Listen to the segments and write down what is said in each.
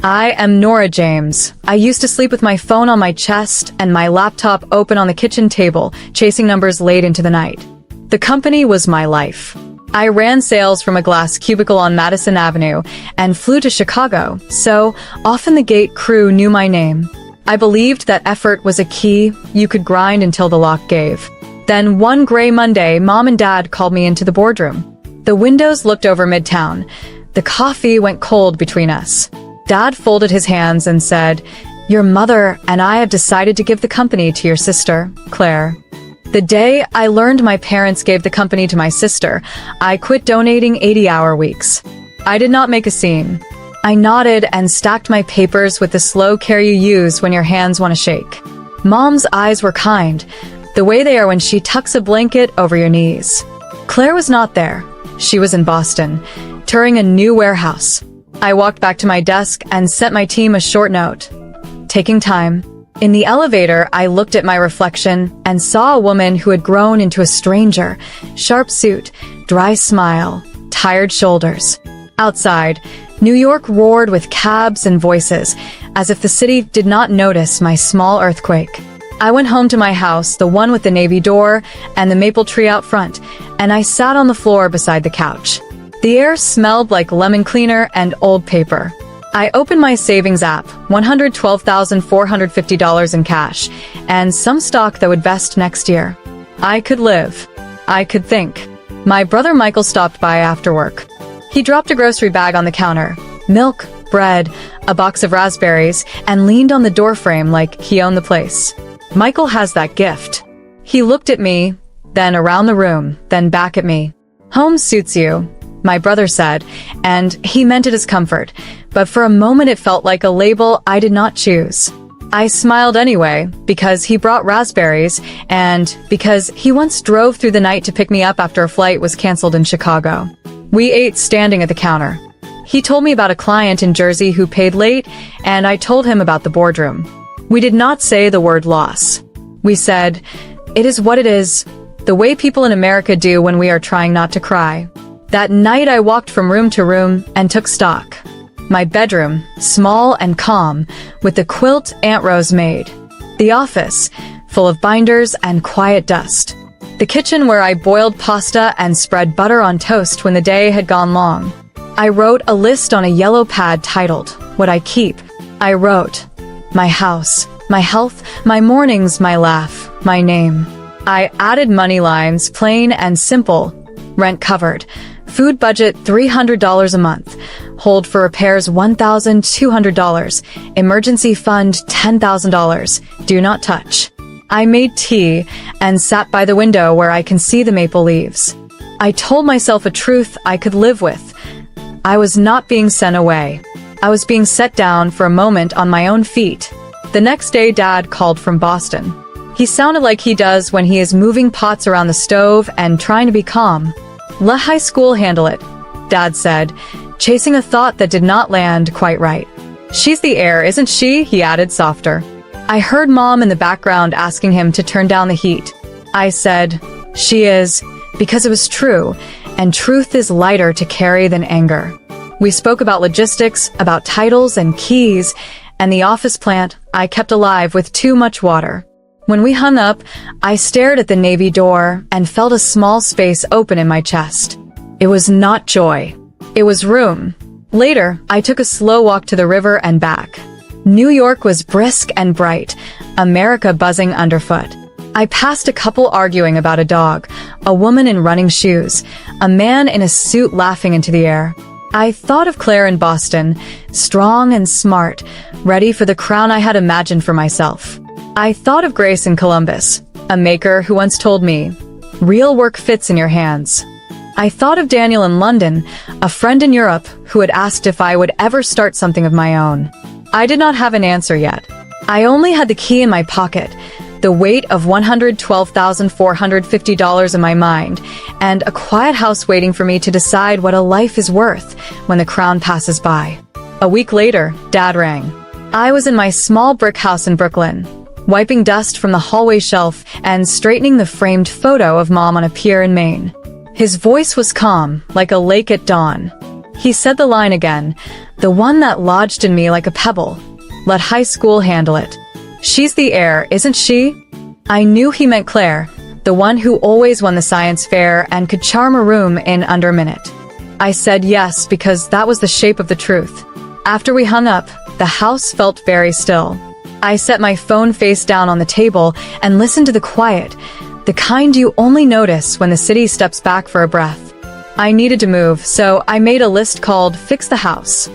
I am Nora James. I used to sleep with my phone on my chest and my laptop open on the kitchen table, chasing numbers late into the night. The company was my life. I ran sales from a glass cubicle on Madison Avenue and flew to Chicago, so often the gate crew knew my name. I believed that effort was a key you could grind until the lock gave. Then one gray Monday, Mom and Dad called me into the boardroom. The windows looked over Midtown. The coffee went cold between us. Dad folded his hands and said, "Your mother and I have decided to give the company to your sister, Claire." The day I learned my parents gave the company to my sister, I quit donating 80-hour weeks. I did not make a scene. I nodded and stacked my papers with the slow care you use when your hands want to shake. Mom's eyes were kind, the way they are when she tucks a blanket over your knees. Claire was not there. She was in Boston, touring a new warehouse. I walked back to my desk and sent my team a short note. Taking time. In the elevator, I looked at my reflection and saw a woman who had grown into a stranger. Sharp suit, dry smile, tired shoulders. Outside, New York roared with cabs and voices, as if the city did not notice my small earthquake. I went home to my house, the one with the navy door and the maple tree out front, and I sat on the floor beside the couch. The air smelled like lemon cleaner and old paper. I opened my savings app, $112,450 in cash, and some stock that would vest next year. I could live. I could think. My brother Michael stopped by after work. He dropped a grocery bag on the counter, milk, bread, a box of raspberries, and leaned on the doorframe like he owned the place. Michael has that gift. He looked at me, then around the room, then back at me. "Home suits you," my brother said, and he meant it as comfort, but for a moment it felt like a label I did not choose. I smiled anyway, because he brought raspberries, and because he once drove through the night to pick me up after a flight was canceled in Chicago. We ate standing at the counter. He told me about a client in Jersey who paid late, and I told him about the boardroom. We did not say the word loss. We said, "It is what it is," the way people in America do when we are trying not to cry. That night I walked from room to room and took stock. My bedroom, small and calm, with the quilt Aunt Rose made. The office, full of binders and quiet dust. The kitchen where I boiled pasta and spread butter on toast when the day had gone long. I wrote a list on a yellow pad titled, "What I Keep." I wrote, my house, my health, my mornings, my laugh, my name. I added money lines, plain and simple. Rent covered. Food budget $300 a month. Hold for repairs $1,200. Emergency fund $10,000. Do not touch. I made tea and sat by the window where I can see the maple leaves. I told myself a truth I could live with. I was not being sent away. I was being set down for a moment on my own feet. The next day, Dad called from Boston. He sounded like he does when he is moving pots around the stove and trying to be calm. "Let high school handle it," Dad said, chasing a thought that did not land quite right. "She's the heir, isn't she?" he added softer. I heard Mom in the background asking him to turn down the heat. I said, "She is," because it was true, and truth is lighter to carry than anger. We spoke about logistics, about titles and keys, and the office plant I kept alive with too much water. When we hung up, I stared at the navy door and felt a small space open in my chest. It was not joy. It was room. Later, I took a slow walk to the river and back. New York was brisk and bright, America buzzing underfoot. I passed a couple arguing about a dog, a woman in running shoes, a man in a suit laughing into the air. I thought of Claire in Boston, strong and smart, ready for the crown I had imagined for myself. I thought of Grace in Columbus, a maker who once told me, "Real work fits in your hands." I thought of Daniel in London, a friend in Europe who had asked if I would ever start something of my own. I did not have an answer yet. I only had the key in my pocket, the weight of $112,450 in my mind, and a quiet house waiting for me to decide what a life is worth when the crown passes by. A week later, Dad rang. I was in my small brick house in Brooklyn, wiping dust from the hallway shelf and straightening the framed photo of Mom on a pier in Maine. His voice was calm, like a lake at dawn. He said the line again, The one that lodged in me like a pebble. Let high school handle it. She's the heir, isn't she? I knew he meant Claire, the one who always won the science fair and could charm a room in under a minute. I said yes because that was the shape of the truth. After we hung up, the house felt very still. I set my phone face down on the table and listened to the quiet, the kind you only notice when the city steps back for a breath. I needed to move, so I made a list called Fix the House.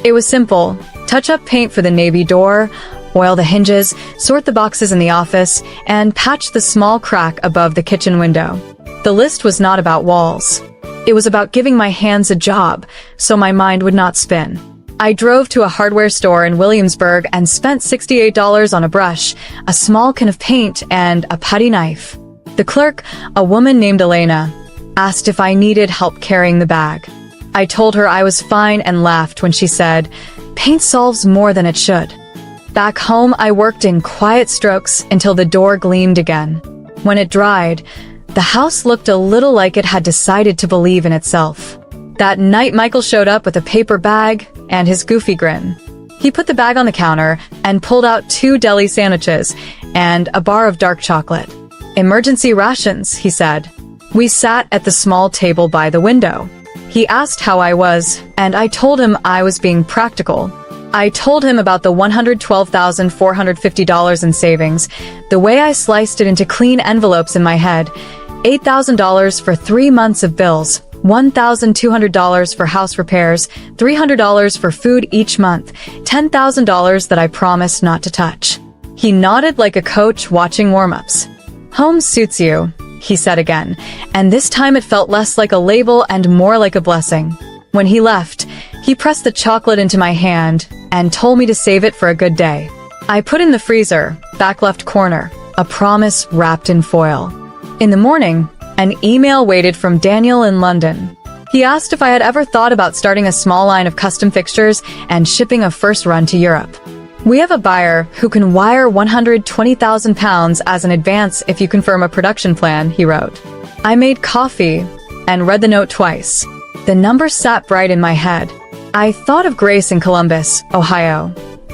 It was simple. Touch up paint for the navy door, oil the hinges, sort the boxes in the office, and patch the small crack above the kitchen window. The list was not about walls. It was about giving my hands a job, so my mind would not spin. I drove to a hardware store in Williamsburg and spent $68 on a brush, a small can of paint, and a putty knife. The clerk, a woman named Elena, asked if I needed help carrying the bag. I told her I was fine and laughed when she said, "Paint solves more than it should." Back home, I worked in quiet strokes until the door gleamed again. When it dried, the house looked a little like it had decided to believe in itself. That night, Michael showed up with a paper bag and his goofy grin. He put the bag on the counter and pulled out 2 deli sandwiches and a bar of dark chocolate. "Emergency rations," he said. We sat at the small table by the window. He asked how I was, and I told him I was being practical. I told him about the $112,450 in savings, the way I sliced it into clean envelopes in my head, $8,000 for 3 months of bills, $1,200 for house repairs, $300 for food each month, $10,000 that I promised not to touch. He nodded like a coach watching warm-ups. "Home suits you," he said again, and this time it felt less like a label and more like a blessing. When he left, he pressed the chocolate into my hand and told me to save it for a good day. I put in the freezer, back left corner, a promise wrapped in foil. In the morning, an email waited from Daniel in London. He asked if I had ever thought about starting a small line of custom fixtures and shipping a first run to Europe. "We have a buyer who can wire £120,000 as an advance if you confirm a production plan," he wrote. I made coffee and read the note twice. The number sat bright in my head. I thought of Grace in Columbus, Ohio,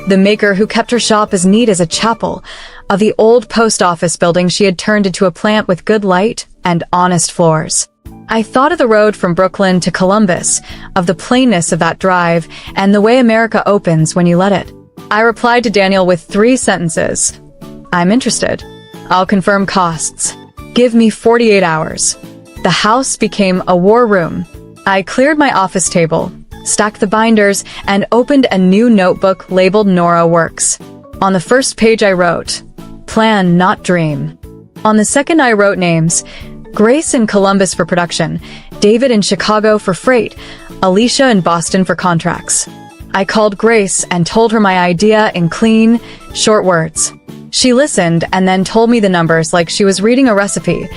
the maker who kept her shop as neat as a chapel, of the old post office building she had turned into a plant with good light and honest floors. I thought of the road from Brooklyn to Columbus, of the plainness of that drive, and the way America opens when you let it. I replied to Daniel with 3 sentences. "I'm interested. I'll confirm costs. Give me 48 hours." The house became a war room. I cleared my office table, stacked the binders, and opened a new notebook labeled Nora Works. On the first page I wrote, "Plan, not dream." On the second I wrote names, Grace in Columbus for production, David in Chicago for freight, Alicia in Boston for contracts. I called Grace and told her my idea in clean, short words. She listened and then told me the numbers like she was reading a recipe.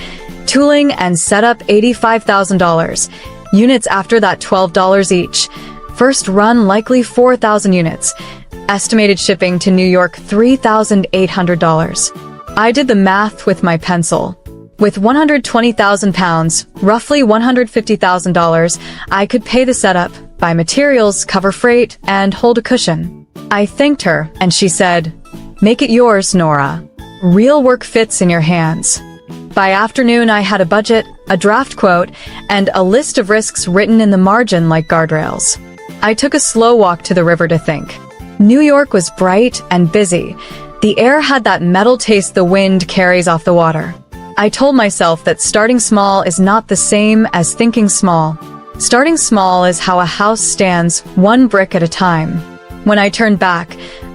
Tooling and setup $85,000. Units after that $12 each. First run likely 4,000 units. Estimated shipping to New York $3,800. I did the math with my pencil. With £120,000, roughly $150,000, I could pay the setup, buy materials, cover freight, and hold a cushion. I thanked her, and she said, "Make it yours, Nora. Real work fits in your hands." By afternoon, I had a budget, a draft quote, and a list of risks written in the margin like guardrails. I took a slow walk to the river to think. New York was bright and busy. The air had that metal taste the wind carries off the water. I told myself that starting small is not the same as thinking small. Starting small is how a house stands, one brick at a time. When I turned back,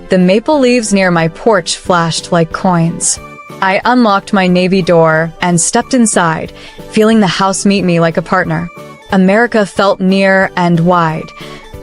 the maple leaves near my porch flashed like coins. I unlocked my navy door and stepped inside, feeling the house meet me like a partner. America felt near and wide.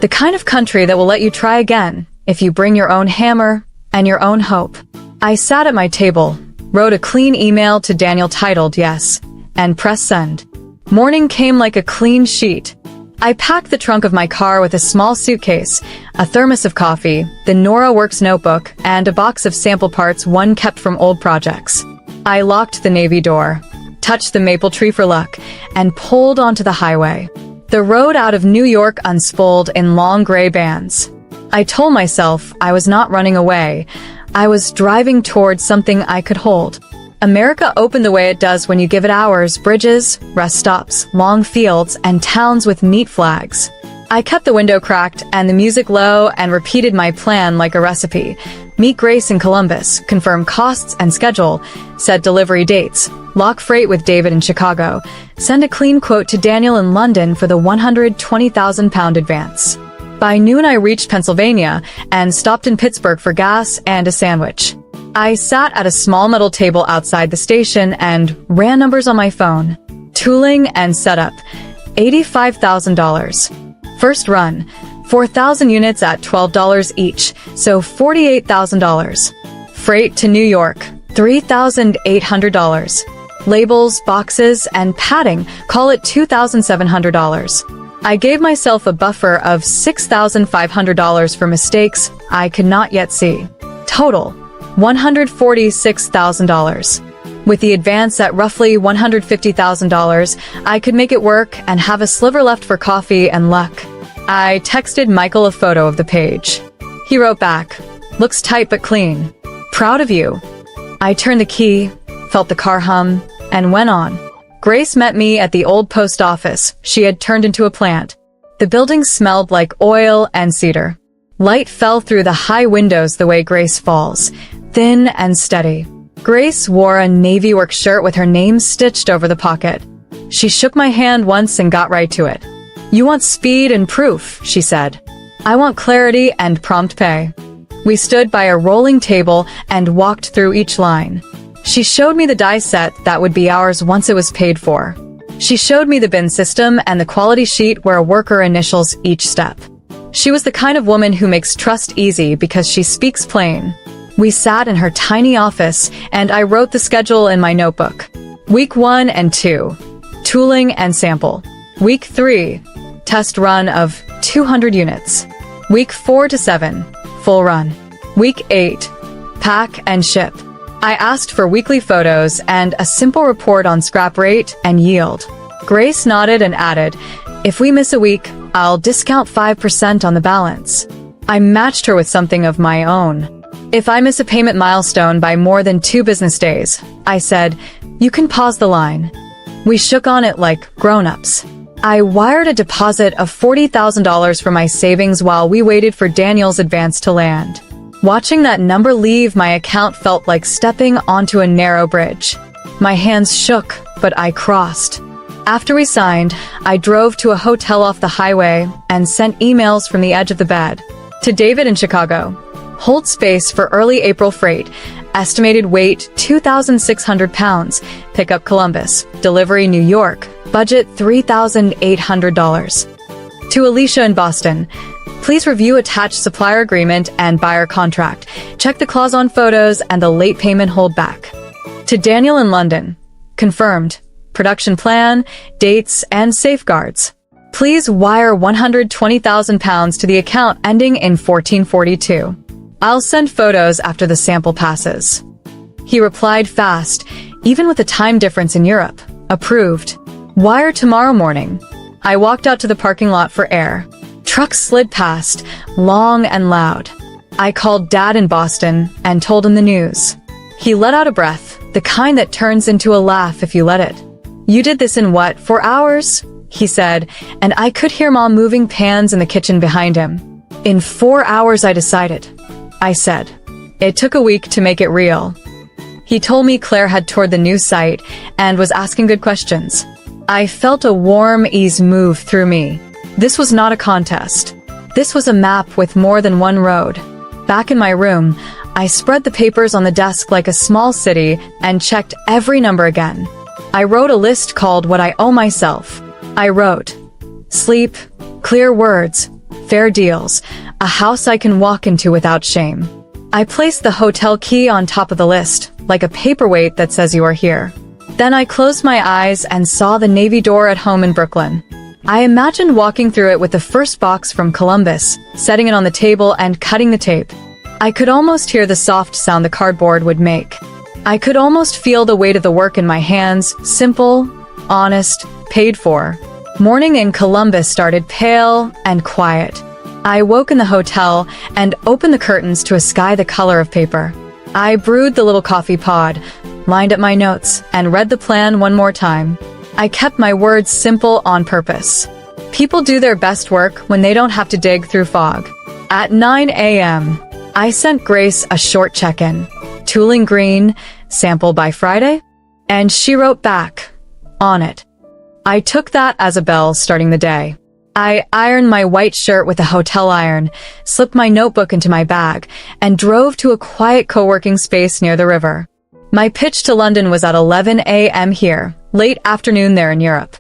The kind of country that will let you try again if you bring your own hammer and your own hope. I sat at my table, wrote a clean email to Daniel titled Yes, and pressed send. Morning came like a clean sheet. I packed the trunk of my car with a small suitcase, a thermos of coffee, the Nora Works notebook, and a box of sample parts one kept from old projects. I locked the navy door, touched the maple tree for luck, and pulled onto the highway. The road out of New York unspooled in long gray bands. I told myself I was not running away. I was driving towards something I could hold. America opened the way it does when you give it hours, bridges, rest stops, long fields, and towns with neat flags. I kept the window cracked and the music low and repeated my plan like a recipe. Meet Grace in Columbus, confirm costs and schedule, set delivery dates, lock freight with David in Chicago, send a clean quote to Daniel in London for the £120,000 advance. By noon I reached Pennsylvania and stopped in Pittsburgh for gas and a sandwich. I sat at a small metal table outside the station and ran numbers on my phone. Tooling and setup, $85,000. First run, 4,000 units at $12 each, so $48,000. Freight to New York, $3,800. Labels, boxes, and padding, call it $2,700. I gave myself a buffer of $6,500 for mistakes I could not yet see. Total, $146,000. With the advance at roughly $150,000, I could make it work and have a sliver left for coffee and luck. I texted Michael a photo of the page. He wrote back, "Looks tight but clean. Proud of you." I turned the key, felt the car hum, and went on. Grace met me at the old post office. She had turned into a plant. The building smelled like oil and cedar. Light fell through the high windows the way Grace falls, thin and steady. Grace wore a navy work shirt with her name stitched over the pocket. She shook my hand once and got right to it. "You want speed and proof," she said. "I want clarity and prompt pay." We stood by a rolling table and walked through each line. She showed me the die set that would be ours once it was paid for. She showed me the bin system and the quality sheet where a worker initials each step. She was the kind of woman who makes trust easy because she speaks plain. We sat in her tiny office, and I wrote the schedule in my notebook. Week 1 and 2, tooling and sample. Week 3, test run of 200 units. Week 4 to 7, full run. Week 8, pack and ship. I asked for weekly photos and a simple report on scrap rate and yield. Grace nodded and added, "If we miss a week, I'll discount 5% on the balance." I matched her with something of my own. "If I miss a payment milestone by more than 2 business days," I said, "you can pause the line." We shook on it like grown-ups. I wired a deposit of $40,000 for my savings while we waited for Daniel's advance to land. Watching that number leave my account felt like stepping onto a narrow bridge. My hands shook, but I crossed. After we signed, I drove to a hotel off the highway and sent emails from the edge of the bed. To David in Chicago. Hold space for early April freight. Estimated weight 2,600 pounds. Pickup Columbus. Delivery New York. Budget $3,800. To Alicia in Boston. Please review attached supplier agreement and buyer contract. Check the clause on photos and the late payment holdback. To Daniel in London. Confirmed. Production plan, dates, and safeguards. Please wire £120,000 to the account ending in 1442. I'll send photos after the sample passes. He replied fast, even with the time difference in Europe. Approved. Wire tomorrow morning. I walked out to the parking lot for air. Trucks slid past, long and loud. I called Dad in Boston and told him the news. He let out a breath, the kind that turns into a laugh if you let it. "You did this in what, 4 hours?" he said, and I could hear Mom moving pans in the kitchen behind him. "In 4 hours I decided," I said. "It took a week to make it real." He told me Claire had toured the new site and was asking good questions. I felt a warm ease move through me. This was not a contest. This was a map with more than one road. Back in my room, I spread the papers on the desk like a small city and checked every number again. I wrote a list called What I Owe Myself. I wrote, sleep, clear words, fair deals, a house I can walk into without shame. I placed the hotel key on top of the list, like a paperweight that says you are here. Then I closed my eyes and saw the Navy door at home in Brooklyn. I imagined walking through it with the first box from Columbus, setting it on the table and cutting the tape. I could almost hear the soft sound the cardboard would make. I could almost feel the weight of the work in my hands, simple, honest, paid for. Morning in Columbus started pale and quiet. I woke in the hotel and opened the curtains to a sky the color of paper. I brewed the little coffee pod, lined up my notes, and read the plan one more time. I kept my words simple on purpose. People do their best work when they don't have to dig through fog. At 9 a.m., I sent Grace a short check-in. Tooling green, sample by Friday? And she wrote back, on it. I took that as a bell starting the day. I ironed my white shirt with a hotel iron, slipped my notebook into my bag, and drove to a quiet co-working space near the river. My pitch to London was at 11 a.m. here, late afternoon there in Europe.